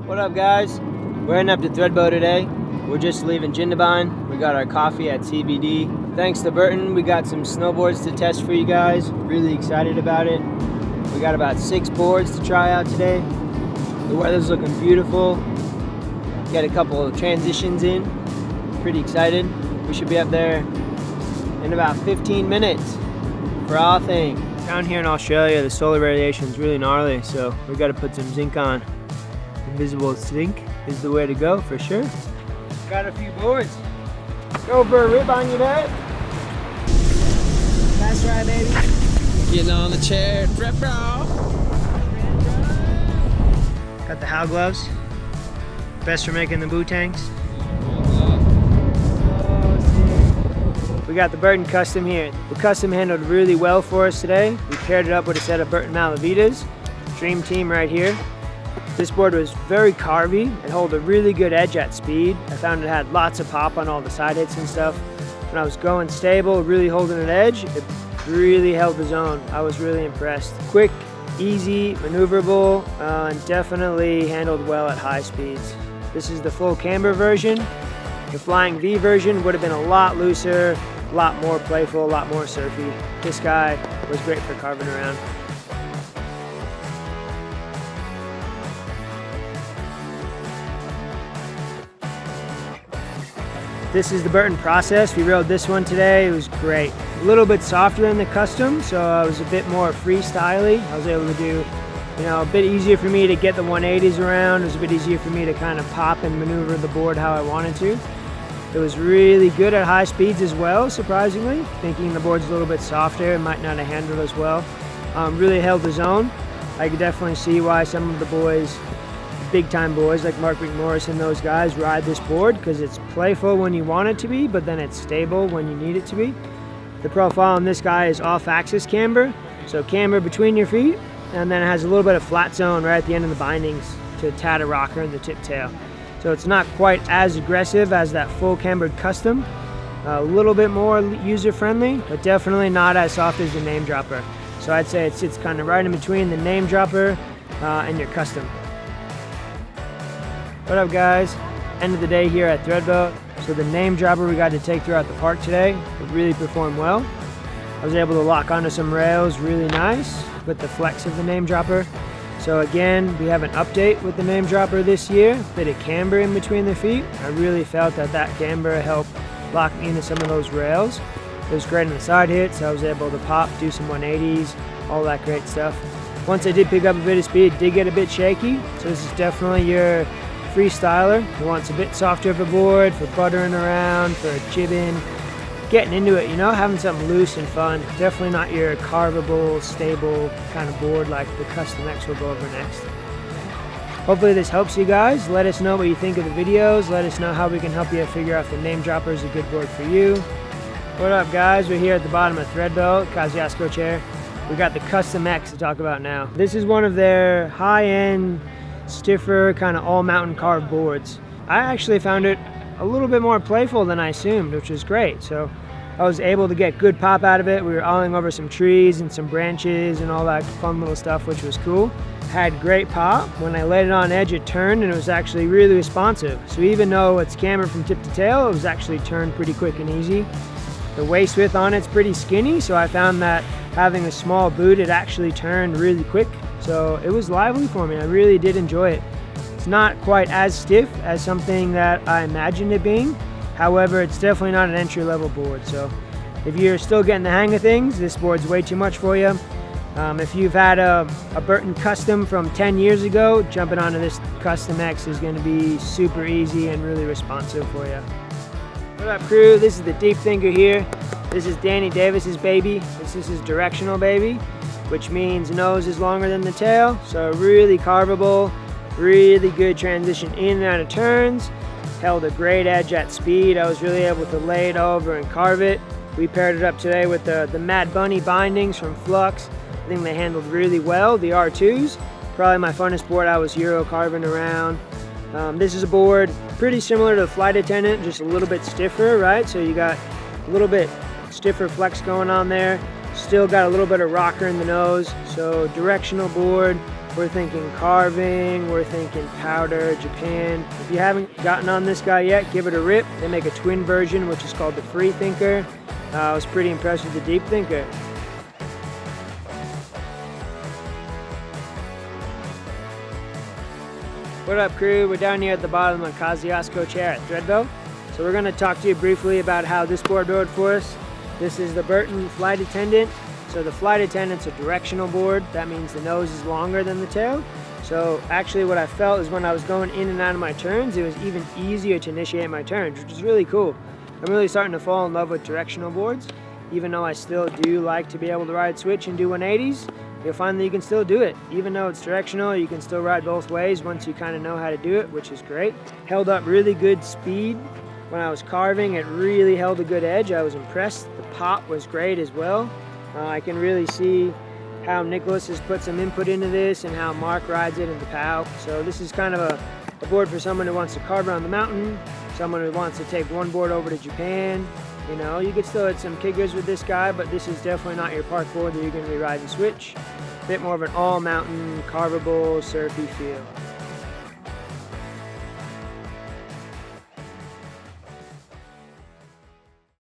What up, guys? We're heading up to Thredbo today. We're just leaving Jindabyne. We got our coffee at CBD. Thanks to Burton, we got some snowboards to test for you guys. Really excited about it. We got about 6 boards to try out today. The weather's looking beautiful. Got a couple of transitions in. Pretty excited. We should be up there in about 15 minutes for our thing. Down here in Australia, the solar radiation is really gnarly, so we got to put some zinc on. Invisible zinc is the way to go for sure. Got a few boards. Go for a rib on your bed. That's right, baby. Getting on the chair, Thredbo. Got the How gloves. Best for making the boot tanks. We got the Burton Custom here. The Custom handled really well for us today. We paired it up with a set of Burton Malavitas. Dream team right here. This board was very carvy and held a really good edge at speed. I found it had lots of pop on all the side hits and stuff. When I was going stable, really holding an edge, it really held the zone. I was really impressed. Quick, easy, maneuverable, and definitely handled well at high speeds. This is the full camber version. The Flying V version would have been a lot looser, a lot more playful, a lot more surfy. This guy was great for carving around. This is the Burton Process. We rode this one today. It was great. A little bit softer than the Custom, so I was a bit more freestyle-y. I was able to do, a bit easier for me to get the 180s around. It was a bit easier for me to kind of pop and maneuver the board how I wanted to. It was really good at high speeds as well, surprisingly. Thinking the board's a little bit softer, it might not have handled as well. Really held the zone. I could definitely see why some of the boys, big time boys like Mark McMorris and those guys, ride this board, because it's playful when you want it to be, but then it's stable when you need it to be. The profile on this guy is off-axis camber, so camber between your feet, and then it has a little bit of flat zone right at the end of the bindings to tat a rocker and the tip tail. So it's not quite as aggressive as that full cambered Custom. A little bit more user-friendly, but definitely not as soft as the Namedropper. So I'd say it sits kind of right in between the Namedropper and your Custom. What up, guys? End of the day here at Thredbo. So the Namedropper we got to take throughout the park today, it really performed well. I was able to lock onto some rails really nice with the flex of the Namedropper. So again, we have an update with the Namedropper this year, bit of camber in between the feet. I really felt that camber helped lock me into some of those rails. It was great on the side hits. I was able to pop, do some 180s, all that great stuff. Once I did pick up a bit of speed, it did get a bit shaky. So this is definitely your freestyler who wants a bit softer of a board for buttering around, for jibbing, getting into it, having something loose and fun. Definitely not your carvable, stable kind of board like the Custom X we'll go over next. Hopefully this helps you guys. Let us know what you think of the videos. Let us know how we can help you figure out if the Namedropper is a good board for you. What up, guys? We're here at the bottom of Thredbo, Kosciuszko chair. We got the Custom X to talk about now. This is one of their high-end, stiffer, kind of all-mountain carved boards. I actually found it a little bit more playful than I assumed, which was great. So I was able to get good pop out of it. We were awing over some trees and some branches and all that fun little stuff, which was cool. Had great pop. When I laid it on edge, it turned, and it was actually really responsive. So even though it's cambered from tip to tail, it was actually turned pretty quick and easy. The waist width on it's pretty skinny, so I found that having a small boot, it actually turned really quick. So it was lively for me. I really did enjoy it. It's not quite as stiff as something that I imagined it being. However, it's definitely not an entry-level board. So if you're still getting the hang of things, this board's way too much for you. If you've had a Burton Custom from 10 years ago, jumping onto this Custom X is going to be super easy and really responsive for you. What up, crew? This is the Deep Thinker here. This is Danny Davis's baby. This is his directional baby, which means nose is longer than the tail. So really carvable, really good transition in and out of turns. Held a great edge at speed. I was really able to lay it over and carve it. We paired it up today with the Mad Bunny bindings from Flux. I think they handled really well. The R2s, probably my funnest board. I was Euro carving around. This is a board pretty similar to the Flight Attendant, just a little bit stiffer, right? So you got a little bit stiffer flex going on there. Still got a little bit of rocker in the nose. So directional board, we're thinking carving, we're thinking powder, Japan. If you haven't gotten on this guy yet, give it a rip. They make a twin version, which is called the Free Thinker. I was pretty impressed with the Deep Thinker. What up, crew? We're down here at the bottom of Kosciuszko chair at Thredbo. So we're going to talk to you briefly about how this board rode for us. This is the Burton Flight Attendant. So the Flight Attendant's a directional board. That means the nose is longer than the tail. So actually what I felt is when I was going in and out of my turns, it was even easier to initiate my turns, which is really cool. I'm really starting to fall in love with directional boards. Even though I still do like to be able to ride switch and do 180s, you'll find that you can still do it. Even though it's directional, you can still ride both ways once you kind of know how to do it, which is great. Held up really good speed. When I was carving, it really held a good edge. I was impressed. The pop was great as well. I can really see how Nicholas has put some input into this and how Mark rides it in the POW. So this is kind of a board for someone who wants to carve around the mountain, someone who wants to take one board over to Japan. You know, you could still hit some kickers with this guy, but this is definitely not your park board that you're going to be riding switch. A bit more of an all-mountain, carvable, surfy feel.